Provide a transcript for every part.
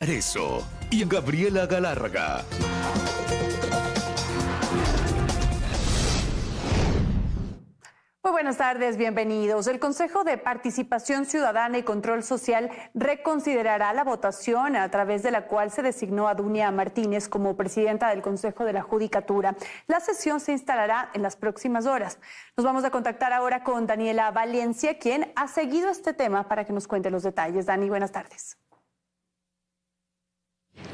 Eso y Gabriela Galárraga. Muy buenas tardes, bienvenidos. El Consejo de Participación Ciudadana y Control Social reconsiderará la votación a través de la cual se designó a Dunia Martínez como presidenta del Consejo de la Judicatura. La sesión se instalará en las próximas horas. Nos vamos a contactar ahora con Daniela Valencia, quien ha seguido este tema para que nos cuente los detalles. Dani, buenas tardes.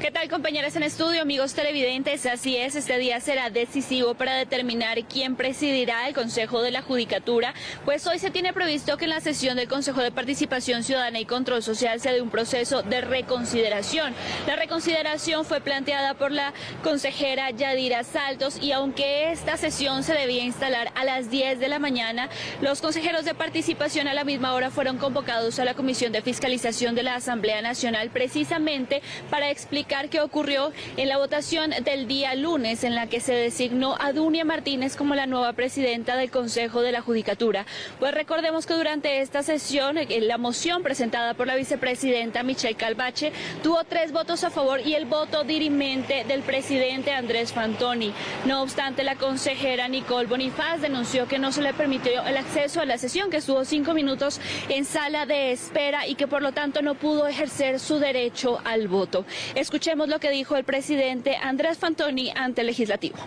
¿Qué tal, compañeras en estudio, amigos televidentes? Así es, este día será decisivo para determinar quién presidirá el Consejo de la Judicatura, pues hoy se tiene previsto que en la sesión del Consejo de Participación Ciudadana y Control Social se dé un proceso de reconsideración. La reconsideración fue planteada por la consejera Yadira Saltos y aunque esta sesión se debía instalar a las 10 de la mañana, los consejeros de participación a la misma hora fueron convocados a la Comisión de Fiscalización de la Asamblea Nacional precisamente para explicar qué ocurrió en la votación del día lunes en la que se designó a Dunia Martínez como la nueva presidenta del Consejo de la Judicatura. Pues recordemos que durante esta sesión la moción presentada por la vicepresidenta Michelle Calvache tuvo 3 votos a favor y el voto dirimente del presidente Andrés Fantoni. No obstante, la consejera Nicole Bonifaz denunció que no se le permitió el acceso a la sesión, que estuvo 5 minutos en sala de espera y que por lo tanto no pudo ejercer su derecho al voto. Escuchemos lo que dijo el presidente Andrés Fantoni ante el Legislativo.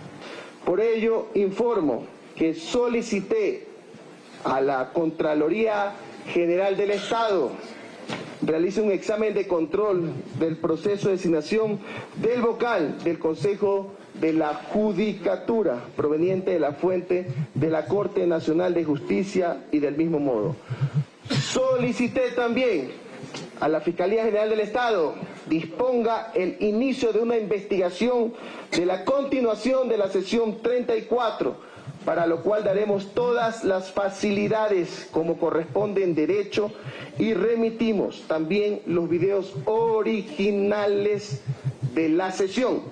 Por ello, informo que solicité a la Contraloría General del Estado realice un examen de control del proceso de designación del vocal del Consejo de la Judicatura, proveniente de la fuente de la Corte Nacional de Justicia y del mismo modo. Solicité también a la Fiscalía General del Estado disponga el inicio de una investigación de la continuación de la sesión 34, para lo cual daremos todas las facilidades como corresponde en derecho y remitimos también los videos originales de la sesión.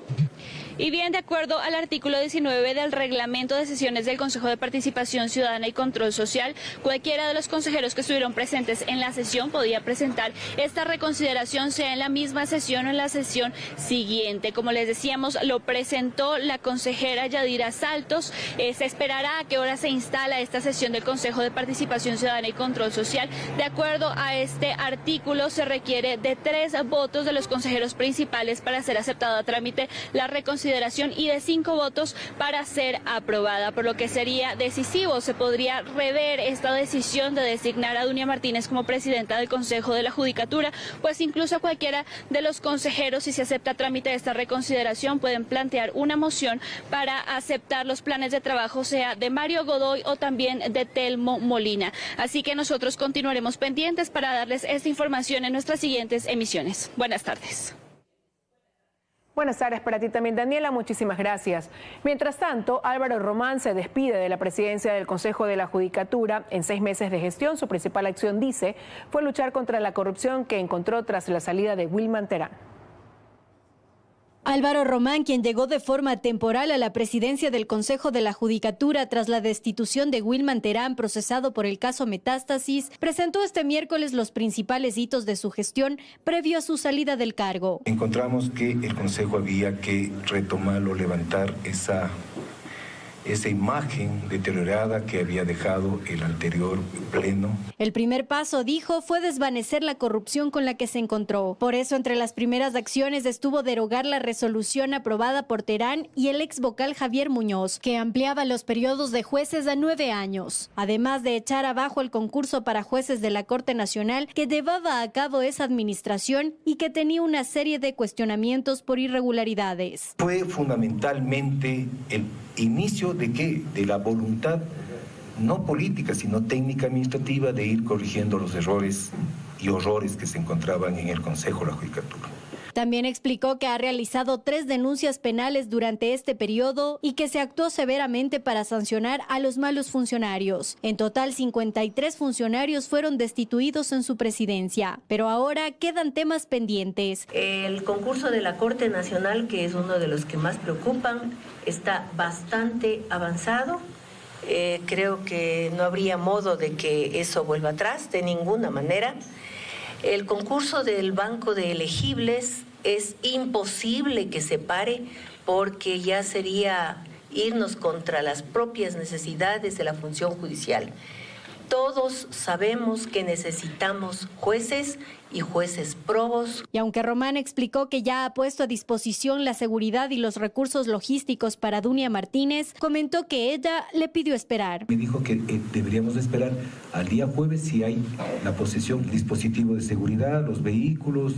Y bien, de acuerdo al artículo 19 del reglamento de sesiones del Consejo de Participación Ciudadana y Control Social, cualquiera de los consejeros que estuvieron presentes en la sesión podía presentar esta reconsideración, sea en la misma sesión o en la sesión siguiente. Como les decíamos, lo presentó la consejera Yadira Saltos. Se esperará a qué hora se instala esta sesión del Consejo de Participación Ciudadana y Control Social. De acuerdo a este artículo, se requiere de 3 votos de los consejeros principales para ser aceptada a trámite la reconsideración y de 5 votos para ser aprobada, por lo que sería decisivo. Se podría rever esta decisión de designar a Dunia Martínez como presidenta del Consejo de la Judicatura, pues incluso cualquiera de los consejeros, si se acepta a trámite de esta reconsideración, pueden plantear una moción para aceptar los planes de trabajo, sea de Mario Godoy o también de Telmo Molina. Así que nosotros continuaremos pendientes para darles esta información en nuestras siguientes emisiones. Buenas tardes. Buenas tardes para ti también, Daniela. Muchísimas gracias. Mientras tanto, Álvaro Román se despide de la presidencia del Consejo de la Judicatura. En 6 meses de gestión, su principal acción, dice, fue luchar contra la corrupción que encontró tras la salida de Wilman Terán. Álvaro Román, quien llegó de forma temporal a la presidencia del Consejo de la Judicatura tras la destitución de Wilman Terán, procesado por el caso Metástasis, presentó este miércoles los principales hitos de su gestión previo a su salida del cargo. Encontramos que el Consejo había que retomarlo, levantar esa imagen deteriorada que había dejado el anterior pleno. El primer paso, dijo, fue desvanecer la corrupción con la que se encontró. Por eso, entre las primeras acciones estuvo derogar la resolución aprobada por Terán y el ex vocal Javier Muñoz, que ampliaba los periodos de jueces a 9 años. Además de echar abajo el concurso para jueces de la Corte Nacional que llevaba a cabo esa administración y que tenía una serie de cuestionamientos por irregularidades. Fue fundamentalmente el inicio de la voluntad no política, sino técnica administrativa de ir corrigiendo los errores y horrores que se encontraban en el Consejo de la Judicatura. También explicó que ha realizado 3 denuncias penales durante este periodo y que se actuó severamente para sancionar a los malos funcionarios. En total, 53 funcionarios fueron destituidos en su presidencia, pero ahora quedan temas pendientes. El concurso de la Corte Nacional, que es uno de los que más preocupan, está bastante avanzado. Creo que no habría modo de que eso vuelva atrás, de ninguna manera. El concurso del Banco de Elegibles es imposible que se pare porque ya sería irnos contra las propias necesidades de la función judicial. Todos sabemos que necesitamos jueces y jueces probos. Y aunque Román explicó que ya ha puesto a disposición la seguridad y los recursos logísticos para Dunia Martínez, comentó que ella le pidió esperar. Me dijo que deberíamos esperar al día jueves si hay la posesión, el dispositivo de seguridad, los vehículos,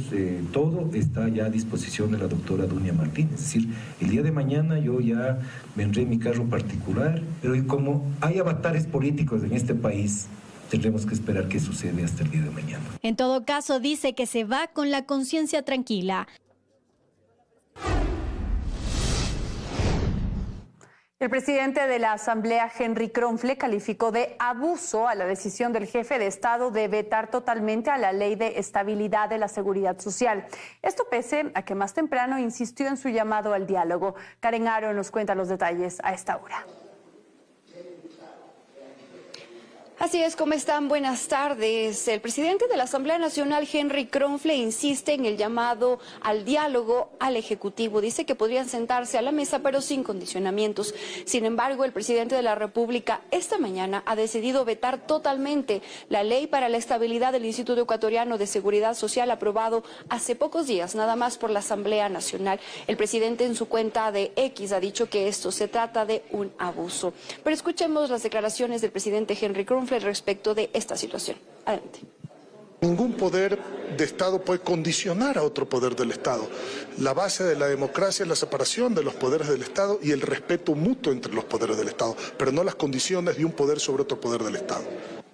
todo está ya a disposición de la doctora Dunia Martínez. Es decir, el día de mañana yo ya vendré en mi carro particular, pero como hay avatares políticos en este país, tendremos que esperar qué sucede hasta el día de mañana. En todo caso, dice que se va con la conciencia tranquila. El presidente de la Asamblea, Henry Kronfle, calificó de abuso a la decisión del jefe de Estado de vetar totalmente a la Ley de Estabilidad de la Seguridad Social. Esto pese a que más temprano insistió en su llamado al diálogo. Karen Aro nos cuenta los detalles a esta hora. Así es, ¿cómo están? Buenas tardes. El presidente de la Asamblea Nacional, Henry Kronfle, insiste en el llamado al diálogo al Ejecutivo. Dice que podrían sentarse a la mesa, pero sin condicionamientos. Sin embargo, el presidente de la República esta mañana ha decidido vetar totalmente la ley para la estabilidad del Instituto Ecuatoriano de Seguridad Social, aprobado hace pocos días, nada más por la Asamblea Nacional. El presidente en su cuenta de X ha dicho que esto se trata de un abuso. Pero escuchemos las declaraciones del presidente Henry Kronfle respecto de esta situación. Adelante. Ningún poder de Estado puede condicionar a otro poder del Estado. La base de la democracia es la separación de los poderes del Estado y el respeto mutuo entre los poderes del Estado, pero no las condiciones de un poder sobre otro poder del Estado.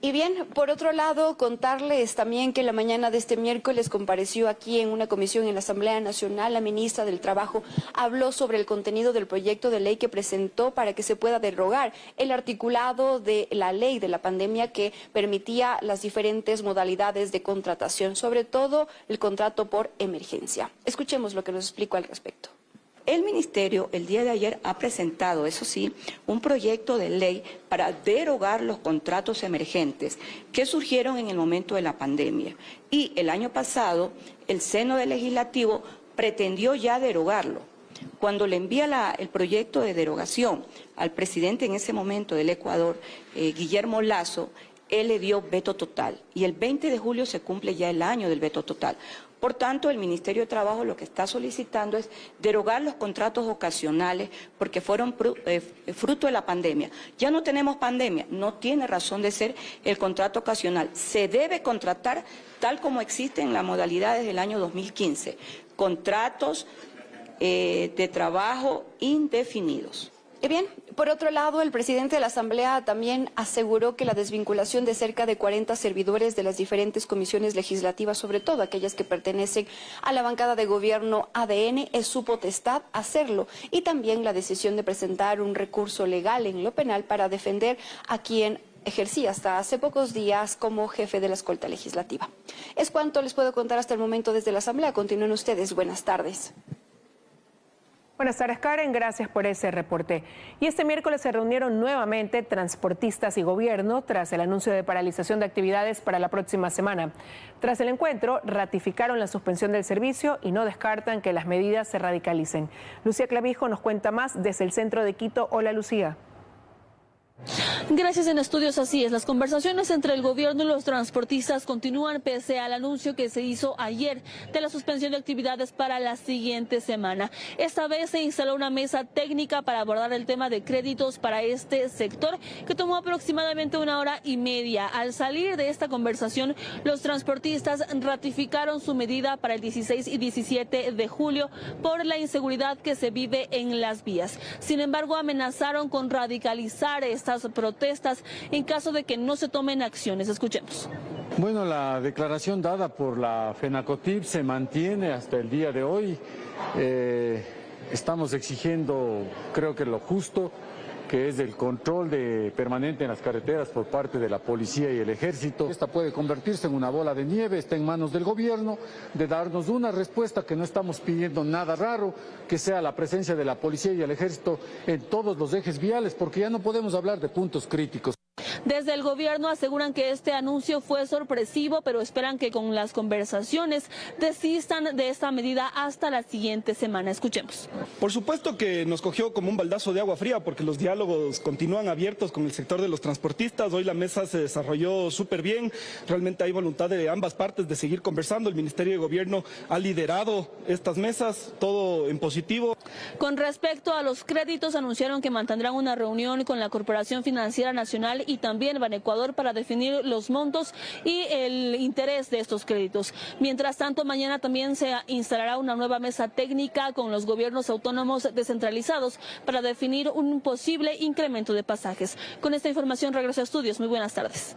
Y bien, por otro lado, contarles también que la mañana de este miércoles compareció aquí en una comisión en la Asamblea Nacional la ministra del Trabajo. Habló sobre el contenido del proyecto de ley que presentó para que se pueda derogar el articulado de la ley de la pandemia que permitía las diferentes modalidades de contratación, sobre todo el contrato por emergencia. Escuchemos lo que nos explicó al respecto. El Ministerio el día de ayer ha presentado, eso sí, un proyecto de ley para derogar los contratos emergentes que surgieron en el momento de la pandemia. Y el año pasado, el seno del Legislativo pretendió ya derogarlo. Cuando le envía el proyecto de derogación al presidente en ese momento del Ecuador, Guillermo Lasso, él le dio veto total. Y el 20 de julio se cumple ya el año del veto total. Por tanto, el Ministerio de Trabajo lo que está solicitando es derogar los contratos ocasionales porque fueron fruto de la pandemia. Ya no tenemos pandemia, no tiene razón de ser el contrato ocasional. Se debe contratar tal como existe en las modalidades del año 2015, contratos de trabajo indefinidos. Y bien, por otro lado, el presidente de la Asamblea también aseguró que la desvinculación de cerca de 40 servidores de las diferentes comisiones legislativas, sobre todo aquellas que pertenecen a la bancada de gobierno ADN, es su potestad hacerlo. Y también la decisión de presentar un recurso legal en lo penal para defender a quien ejercía hasta hace pocos días como jefe de la escolta legislativa. Es cuanto les puedo contar hasta el momento desde la Asamblea. Continúen ustedes. Buenas tardes. Buenas tardes, Karen. Gracias por ese reporte. Y este miércoles se reunieron nuevamente transportistas y gobierno tras el anuncio de paralización de actividades para la próxima semana. Tras el encuentro, ratificaron la suspensión del servicio y no descartan que las medidas se radicalicen. Lucía Clavijo nos cuenta más desde el centro de Quito. Hola, Lucía. Gracias. En estudios, así es. Las conversaciones entre el gobierno y los transportistas continúan pese al anuncio que se hizo ayer de la suspensión de actividades para la siguiente semana. Esta vez se instaló una mesa técnica para abordar el tema de créditos para este sector que tomó aproximadamente 1 hora y media. Al salir de esta conversación, los transportistas ratificaron su medida para el 16 y 17 de julio por la inseguridad que se vive en las vías. Sin embargo, amenazaron con radicalizar estas protestas en caso de que no se tomen acciones. Escuchemos. Bueno, la declaración dada por la FENACOTIP se mantiene hasta el día de hoy. Estamos exigiendo, creo que lo justo, que es el control permanente en las carreteras por parte de la policía y el ejército. Esta puede convertirse en una bola de nieve, está en manos del gobierno de darnos una respuesta, que no estamos pidiendo nada raro, que sea la presencia de la policía y el ejército en todos los ejes viales, porque ya no podemos hablar de puntos críticos. Desde el gobierno aseguran que este anuncio fue sorpresivo, pero esperan que con las conversaciones desistan de esta medida hasta la siguiente semana. Escuchemos. Por supuesto que nos cogió como un baldazo de agua fría porque los diálogos continúan abiertos con el sector de los transportistas. Hoy la mesa se desarrolló súper bien. Realmente hay voluntad de ambas partes de seguir conversando. El Ministerio de Gobierno ha liderado estas mesas, todo en positivo. Con respecto a los créditos, anunciaron que mantendrán una reunión con la Corporación Financiera Nacional y también Banecuador para definir los montos y el interés de estos créditos. Mientras tanto, mañana también se instalará una nueva mesa técnica con los gobiernos autónomos descentralizados para definir un posible incremento de pasajes. Con esta información regreso a estudios. Muy buenas tardes.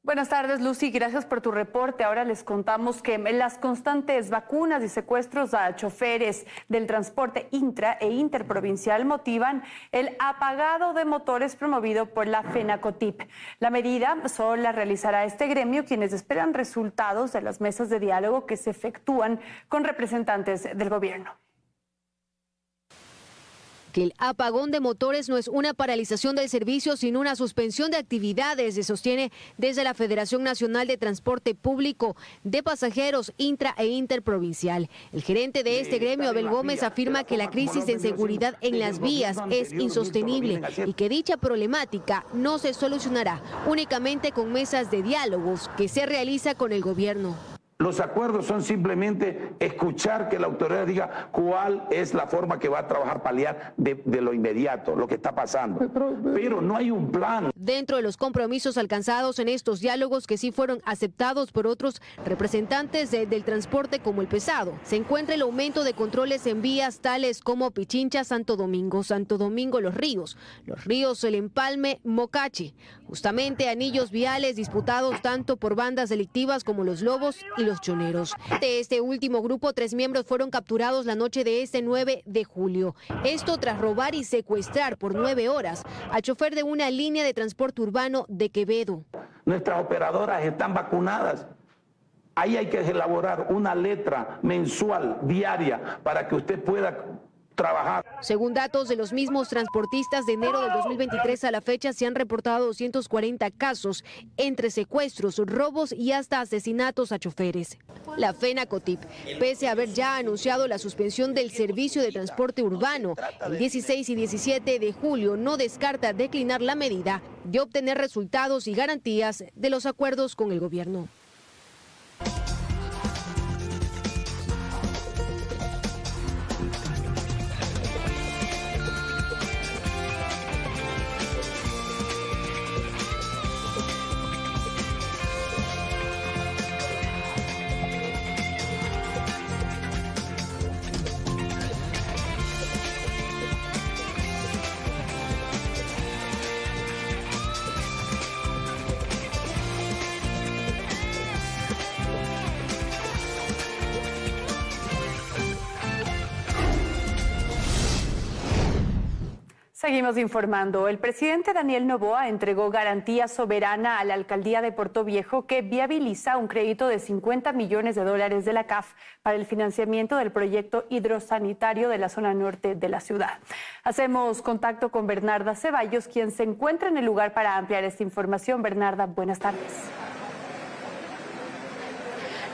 Buenas tardes, Lucy. Gracias por tu reporte. Ahora les contamos que las constantes vacunas y secuestros a choferes del transporte intra e interprovincial motivan el apagado de motores promovido por la FENACOTIP. La medida solo la realizará este gremio, quienes esperan resultados de las mesas de diálogo que se efectúan con representantes del gobierno. Que el apagón de motores no es una paralización del servicio, sino una suspensión de actividades, se sostiene desde la Federación Nacional de Transporte Público de Pasajeros intra e interprovincial. El gerente de este gremio, Abel Gómez, afirma que la crisis de inseguridad en las vías es insostenible y que dicha problemática no se solucionará únicamente con mesas de diálogos que se realiza con el gobierno. Los acuerdos son simplemente escuchar que la autoridad diga cuál es la forma que va a trabajar, paliar de lo inmediato, lo que está pasando. Pero no hay un plan. Dentro de los compromisos alcanzados en estos diálogos, que sí fueron aceptados por otros representantes del transporte como el pesado, se encuentra el aumento de controles en vías tales como Pichincha, Santo Domingo, Los Ríos, El Empalme, Mocache. Justamente anillos viales disputados tanto por bandas delictivas como los Lobos y los Choneros. De este último grupo, 3 miembros fueron capturados la noche de este 9 de julio. Esto tras robar y secuestrar por 9 horas al chofer de una línea de transporte urbano de Quevedo. Nuestras operadoras están vacunadas. Ahí hay que elaborar una letra mensual, diaria, para que usted pueda trabajar. Según datos de los mismos transportistas, de enero del 2023 a la fecha se han reportado 240 casos entre secuestros, robos y hasta asesinatos a choferes. La FENACOTIP, pese a haber ya anunciado la suspensión del servicio de transporte urbano el 16 y 17 de julio, no descarta declinar la medida de obtener resultados y garantías de los acuerdos con el gobierno. Seguimos informando. El presidente Daniel Noboa entregó garantía soberana a la alcaldía de Portoviejo que viabiliza un crédito de $50 millones de la CAF para el financiamiento del proyecto hidrosanitario de la zona norte de la ciudad. Hacemos contacto con Bernarda Ceballos, quien se encuentra en el lugar para ampliar esta información. Bernarda, buenas tardes.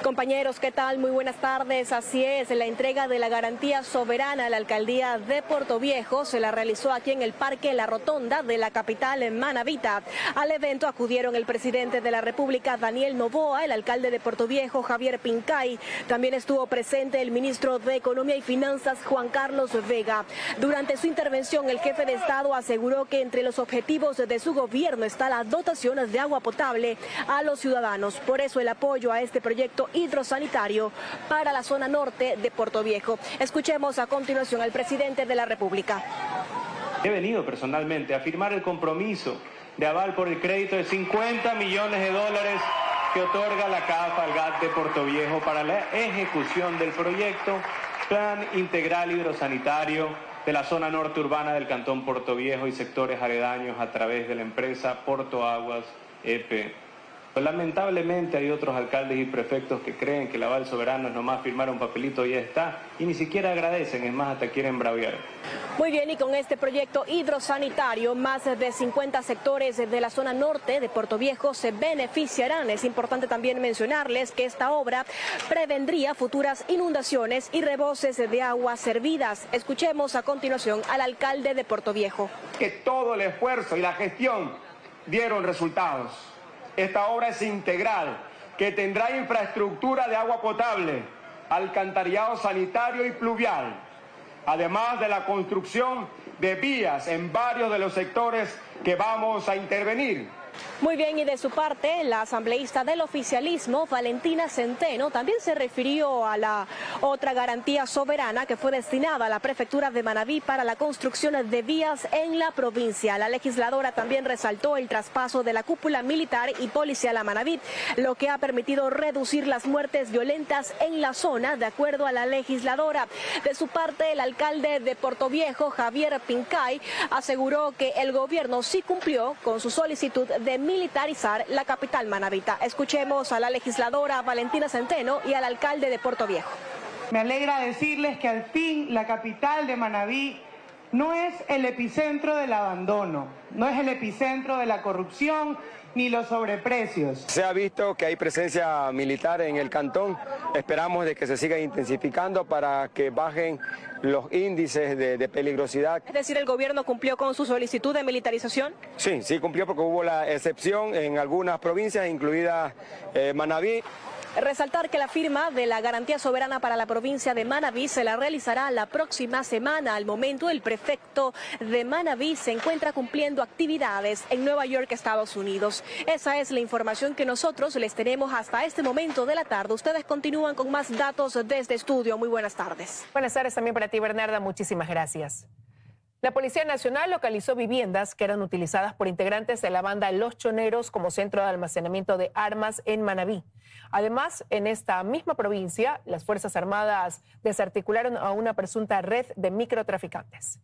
Compañeros, ¿qué tal? Muy buenas tardes. Así es, la entrega de la garantía soberana a la alcaldía de Portoviejo se la realizó aquí en el Parque La Rotonda de la capital, en Manavita. Al evento acudieron el presidente de la República, Daniel Noboa, el alcalde de Portoviejo, Javier Pincay. También estuvo presente el ministro de Economía y Finanzas, Juan Carlos Vega. Durante su intervención, el jefe de Estado aseguró que entre los objetivos de su gobierno está la dotación de agua potable a los ciudadanos. Por eso el apoyo a este proyecto hidrosanitario para la zona norte de Portoviejo. Escuchemos a continuación al presidente de la República. He venido personalmente a firmar el compromiso de aval por el crédito de $50 millones que otorga la CAF al GAT de Portoviejo para la ejecución del proyecto Plan Integral Hidrosanitario de la zona norte urbana del Cantón Portoviejo y sectores aledaños a través de la empresa Portoaguas EP. Lamentablemente hay otros alcaldes y prefectos que creen que el aval soberano es nomás firmar un papelito y ya está, y ni siquiera agradecen, es más, hasta quieren braviar. Muy bien, y con este proyecto hidrosanitario, más de 50 sectores de la zona norte de Puerto Viejo se beneficiarán. Es importante también mencionarles que esta obra prevendría futuras inundaciones y reboses de aguas servidas. Escuchemos a continuación al alcalde de Puerto Viejo. Que todo el esfuerzo y la gestión dieron resultados. Esta obra es integral, que tendrá infraestructura de agua potable, alcantarillado sanitario y pluvial, además de la construcción de vías en varios de los sectores que vamos a intervenir. Muy bien, y de su parte, la asambleísta del oficialismo, Valentina Centeno, también se refirió a la otra garantía soberana que fue destinada a la prefectura de Manabí para la construcción de vías en la provincia. La legisladora también resaltó el traspaso de la cúpula militar y policial a Manabí, lo que ha permitido reducir las muertes violentas en la zona, de acuerdo a la legisladora. De su parte, el alcalde de Puerto Viejo, Javier Pincay, aseguró que el gobierno sí cumplió con su solicitud de militarizar la capital manabita. Escuchemos a la legisladora Valentina Centeno y al alcalde de Puerto Viejo. Me alegra decirles que al fin la capital de Manabí no es el epicentro del abandono, no es el epicentro de la corrupción ni los sobreprecios. Se ha visto que hay presencia militar en el cantón, esperamos de que se siga intensificando para que bajen los índices de peligrosidad. Es decir, ¿el gobierno cumplió con su solicitud de militarización? Sí cumplió porque hubo la excepción en algunas provincias, incluida Manabí. Resaltar que la firma de la garantía soberana para la provincia de Manabí se la realizará la próxima semana. Al momento, el prefecto de Manabí se encuentra cumpliendo actividades en Nueva York, Estados Unidos. Esa es la información que nosotros les tenemos hasta este momento de la tarde. Ustedes continúan con más datos desde estudio. Muy buenas tardes. Buenas tardes también para ti, Bernarda. Muchísimas gracias. La Policía Nacional localizó viviendas que eran utilizadas por integrantes de la banda Los Choneros como centro de almacenamiento de armas en Manabí. Además, en esta misma provincia, las Fuerzas Armadas desarticularon a una presunta red de microtraficantes.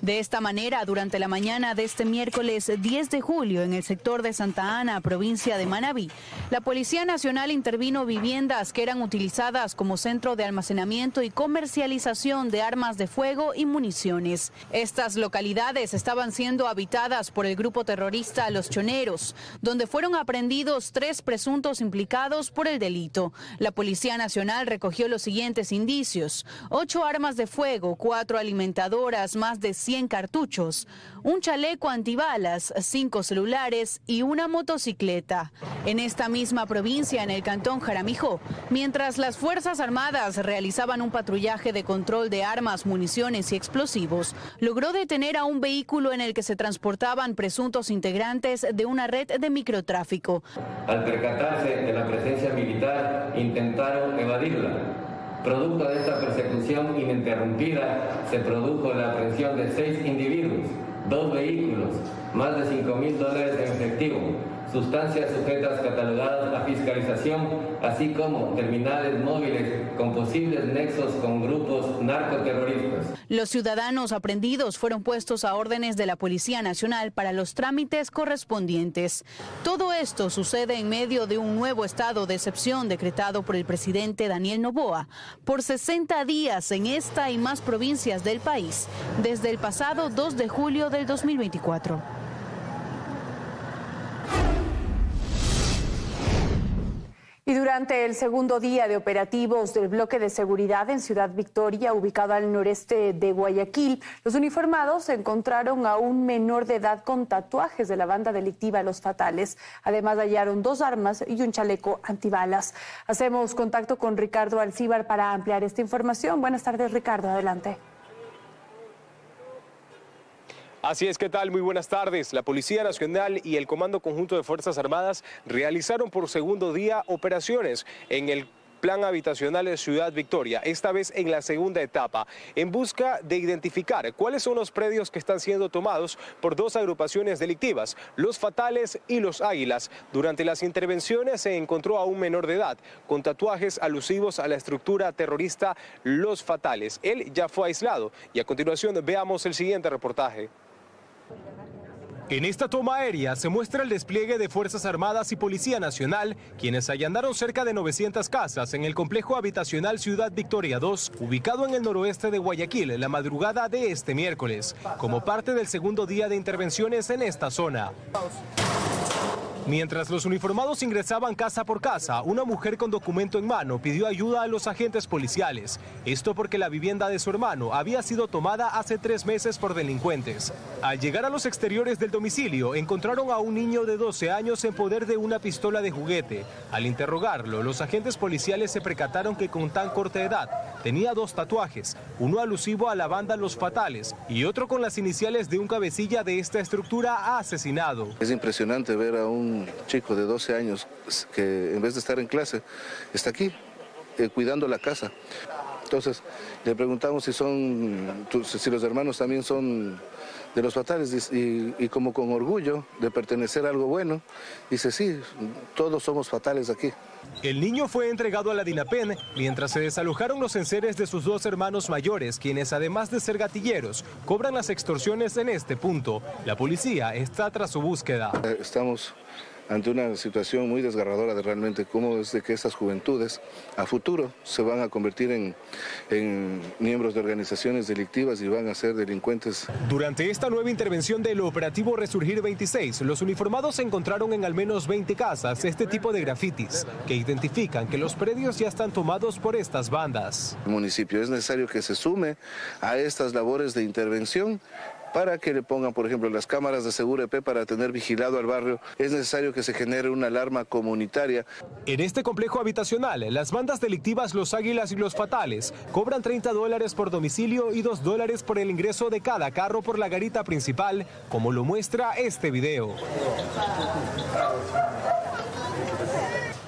De esta manera, durante la mañana de este miércoles 10 de julio, en el sector de Santa Ana, provincia de Manabí, la Policía Nacional intervino viviendas que eran utilizadas como centro de almacenamiento y comercialización de armas de fuego y municiones. Estas localidades estaban siendo habitadas por el grupo terrorista Los Choneros, donde fueron aprehendidos 3 presuntos implicados por el delito. La Policía Nacional recogió los siguientes indicios: 8 armas de fuego, 4 alimentadoras, más de 100 cartuchos, un chaleco antibalas, 5 celulares y una motocicleta. En esta misma provincia, en el cantón Jaramillo, mientras las Fuerzas Armadas realizaban un patrullaje de control de armas, municiones y explosivos, logró detener a un vehículo en el que se transportaban presuntos integrantes de una red de microtráfico. Al percatarse de la presencia militar, intentaron evadirla. Producto de esta persecución ininterrumpida, se produjo la aprehensión de 6 individuos, 2 vehículos, más de $5.000 en efectivo, sustancias sujetas catalogadas a fiscalización, así como terminales móviles con posibles nexos con grupos narcoterroristas. Los ciudadanos aprehendidos fueron puestos a órdenes de la Policía Nacional para los trámites correspondientes. Todo esto sucede en medio de un nuevo estado de excepción decretado por el presidente Daniel Noboa por 60 días en esta y más provincias del país, desde el pasado 2 de julio del 2024. Y durante el segundo día de operativos del bloque de seguridad en Ciudad Victoria, ubicado al noreste de Guayaquil, los uniformados encontraron a un menor de edad con tatuajes de la banda delictiva Los Fatales. Además, hallaron 2 armas y un chaleco antibalas. Hacemos contacto con Ricardo Alcíbar para ampliar esta información. Buenas tardes, Ricardo. Adelante. Así es, ¿qué tal? Muy buenas tardes. La Policía Nacional y el Comando Conjunto de Fuerzas Armadas realizaron por segundo día operaciones en el Plan Habitacional de Ciudad Victoria, esta vez en la segunda etapa, en busca de identificar cuáles son los predios que están siendo tomados por 2 agrupaciones delictivas, Los Fatales y Los Águilas. Durante las intervenciones se encontró a un menor de edad con tatuajes alusivos a la estructura terrorista Los Fatales. Él ya fue aislado y a continuación veamos el siguiente reportaje. En esta toma aérea se muestra el despliegue de Fuerzas Armadas y Policía Nacional, quienes allanaron cerca de 900 casas en el complejo habitacional Ciudad Victoria 2, ubicado en el noroeste de Guayaquil, la madrugada de este miércoles, como parte del segundo día de intervenciones en esta zona. Mientras los uniformados ingresaban casa por casa, una mujer con documento en mano pidió ayuda a los agentes policiales. Esto porque la vivienda de su hermano había sido tomada hace 3 meses por delincuentes. Al llegar a los exteriores del domicilio, encontraron a un niño de 12 años en poder de una pistola de juguete. Al interrogarlo, los agentes policiales se percataron que con tan corta edad tenía 2 tatuajes, uno alusivo a la banda Los Fatales y otro con las iniciales de un cabecilla de esta estructura asesinado. Es impresionante ver a un chico de 12 años que en vez de estar en clase está aquí cuidando la casa. Entonces le preguntamos si los hermanos también son de Los Fatales y como con orgullo de pertenecer a algo bueno, dice sí, todos somos fatales aquí. El niño fue entregado a la DINAPEN mientras se desalojaron los enseres de sus 2 hermanos mayores, quienes además de ser gatilleros, cobran las extorsiones en este punto. La policía está tras su búsqueda. Estamos ante una situación muy desgarradora de realmente cómo es de que estas juventudes a futuro se van a convertir en miembros de organizaciones delictivas y van a ser delincuentes. Durante esta nueva intervención del operativo Resurgir 26, los uniformados encontraron en al menos 20 casas este tipo de grafitis que identifican que los predios ya están tomados por estas bandas. El municipio es necesario que se sume a estas labores de intervención para que le pongan, por ejemplo, las cámaras de Seguro EP para tener vigilado al barrio. Es necesario que se genere una alarma comunitaria. En este complejo habitacional, las bandas delictivas Los Águilas y Los Fatales cobran $30 por domicilio y $2 por el ingreso de cada carro por la garita principal, como lo muestra este video.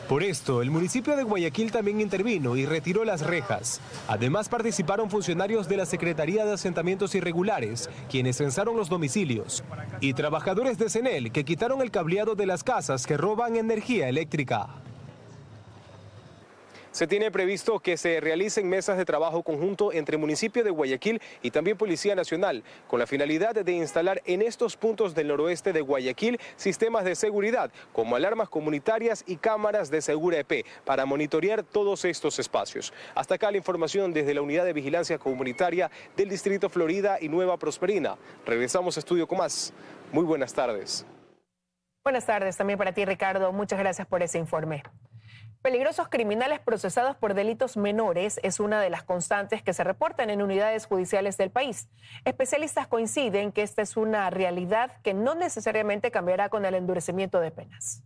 Por esto, el municipio de Guayaquil también intervino y retiró las rejas. Además, participaron funcionarios de la Secretaría de Asentamientos Irregulares, quienes censaron los domicilios, y trabajadores de CENEL, que quitaron el cableado de las casas que roban energía eléctrica. Se tiene previsto que se realicen mesas de trabajo conjunto entre municipio de Guayaquil y también Policía Nacional, con la finalidad de instalar en estos puntos del noroeste de Guayaquil sistemas de seguridad, como alarmas comunitarias y cámaras de Seguro EP, para monitorear todos estos espacios. Hasta acá la información desde la Unidad de Vigilancia Comunitaria del Distrito Florida y Nueva Prosperina. Regresamos a estudio con más. Muy buenas tardes. Buenas tardes también para ti, Ricardo. Muchas gracias por ese informe. Peligrosos criminales procesados por delitos menores es una de las constantes que se reportan en unidades judiciales del país. Especialistas coinciden que esta es una realidad que no necesariamente cambiará con el endurecimiento de penas.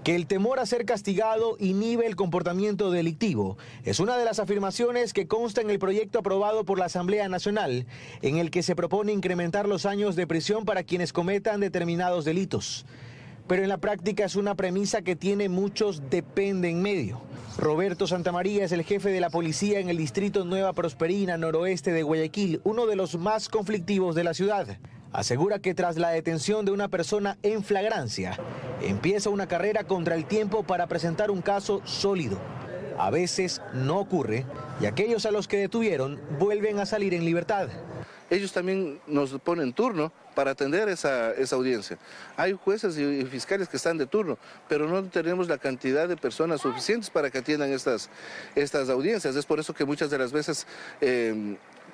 Que el temor a ser castigado inhibe el comportamiento delictivo es una de las afirmaciones que consta en el proyecto aprobado por la Asamblea Nacional, en el que se propone incrementar los años de prisión para quienes cometan determinados delitos. Pero en la práctica es una premisa que tiene muchos depende en medio. Roberto Santamaría es el jefe de la policía en el distrito Nueva Prosperina, noroeste de Guayaquil, uno de los más conflictivos de la ciudad. Asegura que tras la detención de una persona en flagrancia, empieza una carrera contra el tiempo para presentar un caso sólido. A veces no ocurre y aquellos a los que detuvieron vuelven a salir en libertad. Ellos también nos ponen turno para atender esa audiencia. Hay jueces y fiscales que están de turno, pero no tenemos la cantidad de personas suficientes para que atiendan estas audiencias. Es por eso que muchas de las veces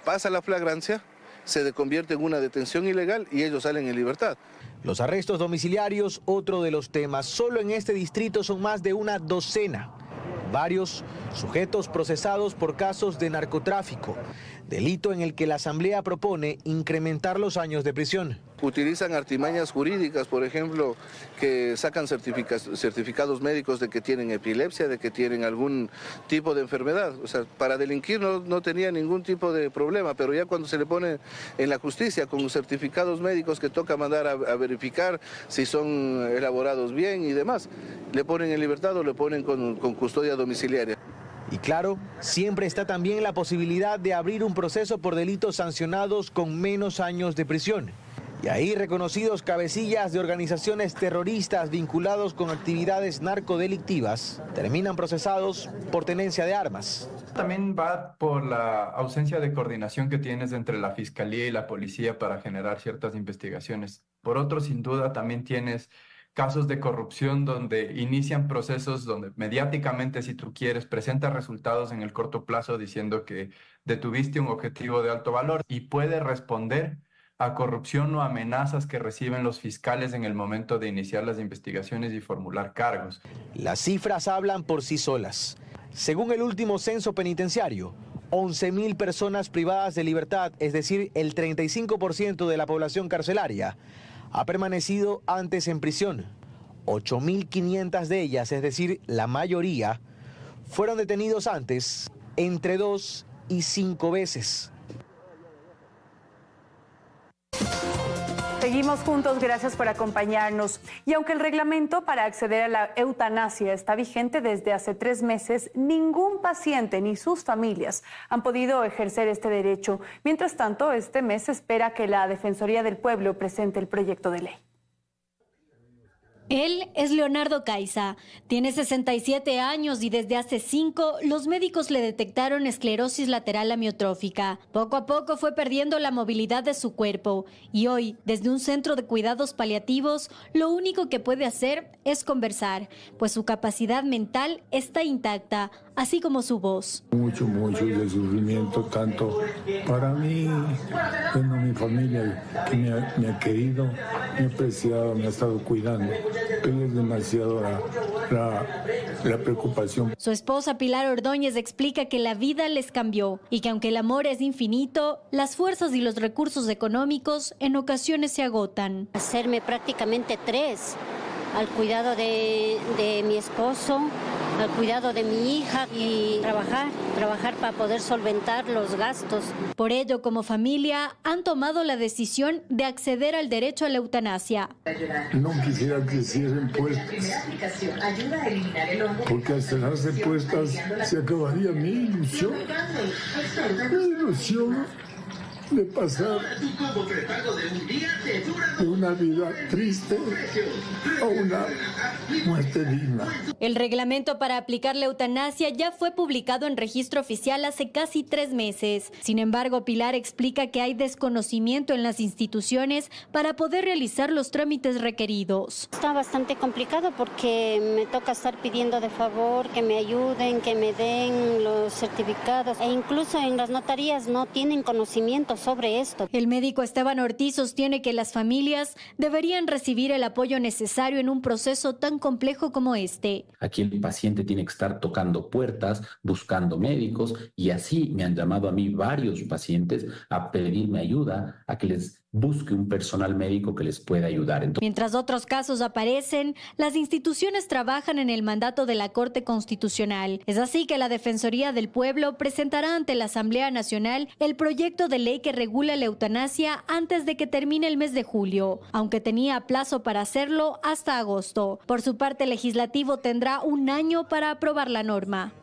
pasa la flagrancia, se convierte en una detención ilegal y ellos salen en libertad. Los arrestos domiciliarios, otro de los temas. Solo en este distrito son más de una docena. Varios sujetos procesados por casos de narcotráfico, delito en el que la Asamblea propone incrementar los años de prisión. Utilizan artimañas jurídicas, por ejemplo, que sacan certificados médicos de que tienen epilepsia, de que tienen algún tipo de enfermedad. O sea, para delinquir no tenía ningún tipo de problema, pero ya cuando se le pone en la justicia con certificados médicos que toca mandar a verificar si son elaborados bien y demás, le ponen en libertad o le ponen con custodia domiciliaria. Y claro, siempre está también la posibilidad de abrir un proceso por delitos sancionados con menos años de prisión. Y ahí reconocidos cabecillas de organizaciones terroristas vinculados con actividades narcodelictivas terminan procesados por tenencia de armas. También va por la ausencia de coordinación que tienes entre la Fiscalía y la Policía para generar ciertas investigaciones. Por otro, sin duda, también tienes casos de corrupción donde inician procesos donde mediáticamente, si tú quieres, presentas resultados en el corto plazo diciendo que detuviste un objetivo de alto valor y puede responder a corrupción o amenazas que reciben los fiscales en el momento de iniciar las investigaciones y formular cargos. Las cifras hablan por sí solas. Según el último censo penitenciario, 11.000 personas privadas de libertad, es decir, el 35% de la población carcelaria, ha permanecido antes en prisión. 8.500 de ellas, es decir, la mayoría, fueron detenidos antes entre 2 y 5 veces. Seguimos juntos, gracias por acompañarnos. Y aunque el reglamento para acceder a la eutanasia está vigente desde hace 3 meses, ningún paciente ni sus familias han podido ejercer este derecho. Mientras tanto, este mes se espera que la Defensoría del Pueblo presente el proyecto de ley. Él es Leonardo Caiza, tiene 67 años y desde hace 5 los médicos le detectaron esclerosis lateral amiotrófica. Poco a poco fue perdiendo la movilidad de su cuerpo y hoy, desde un centro de cuidados paliativos, lo único que puede hacer es conversar, pues su capacidad mental está intacta, así como su voz. Mucho de sufrimiento, tanto para mí, bueno, mi familia que me ha querido, me ha apreciado, me ha estado cuidando. Pero es demasiado la preocupación. Su esposa Pilar Ordóñez explica que la vida les cambió y que aunque el amor es infinito, las fuerzas y los recursos económicos en ocasiones se agotan. Hacerme prácticamente 3, al cuidado de mi esposo, al cuidado de mi hija y trabajar para poder solventar los gastos. Por ello, como familia, han tomado la decisión de acceder al derecho a la eutanasia. No quisiera que cierren puestas, porque al cerrarse puestas se acabaría mi ilusión. Mi ilusión de pasar de una vida triste a una muerte digna. El reglamento para aplicar la eutanasia ya fue publicado en registro oficial hace casi 3 meses. Sin embargo, Pilar explica que hay desconocimiento en las instituciones para poder realizar los trámites requeridos. Está bastante complicado porque me toca estar pidiendo de favor que me ayuden, que me den los certificados e incluso en las notarías no tienen conocimiento sobre esto. El médico Esteban Ortiz sostiene que las familias deberían recibir el apoyo necesario en un proceso tan complejo como este. Aquí el paciente tiene que estar tocando puertas, buscando médicos, y así me han llamado a mí varios pacientes a pedirme ayuda, a que les busque un personal médico que les pueda ayudar. Mientras otros casos aparecen, las instituciones trabajan en el mandato de la Corte Constitucional. Es así que la Defensoría del Pueblo presentará ante la Asamblea Nacional el proyecto de ley que regula la eutanasia antes de que termine el mes de julio, aunque tenía plazo para hacerlo hasta agosto. Por su parte, el legislativo tendrá 1 año para aprobar la norma.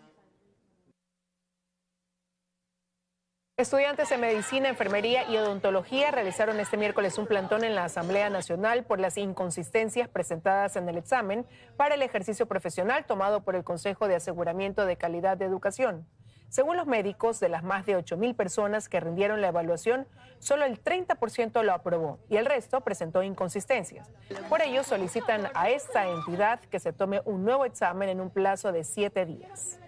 Estudiantes de medicina, enfermería y odontología realizaron este miércoles un plantón en la Asamblea Nacional por las inconsistencias presentadas en el examen para el ejercicio profesional tomado por el Consejo de Aseguramiento de Calidad de Educación. Según los médicos, de las más de 8.000 personas que rindieron la evaluación, solo el 30% lo aprobó y el resto presentó inconsistencias. Por ello, solicitan a esta entidad que se tome un nuevo examen en un plazo de 7 días.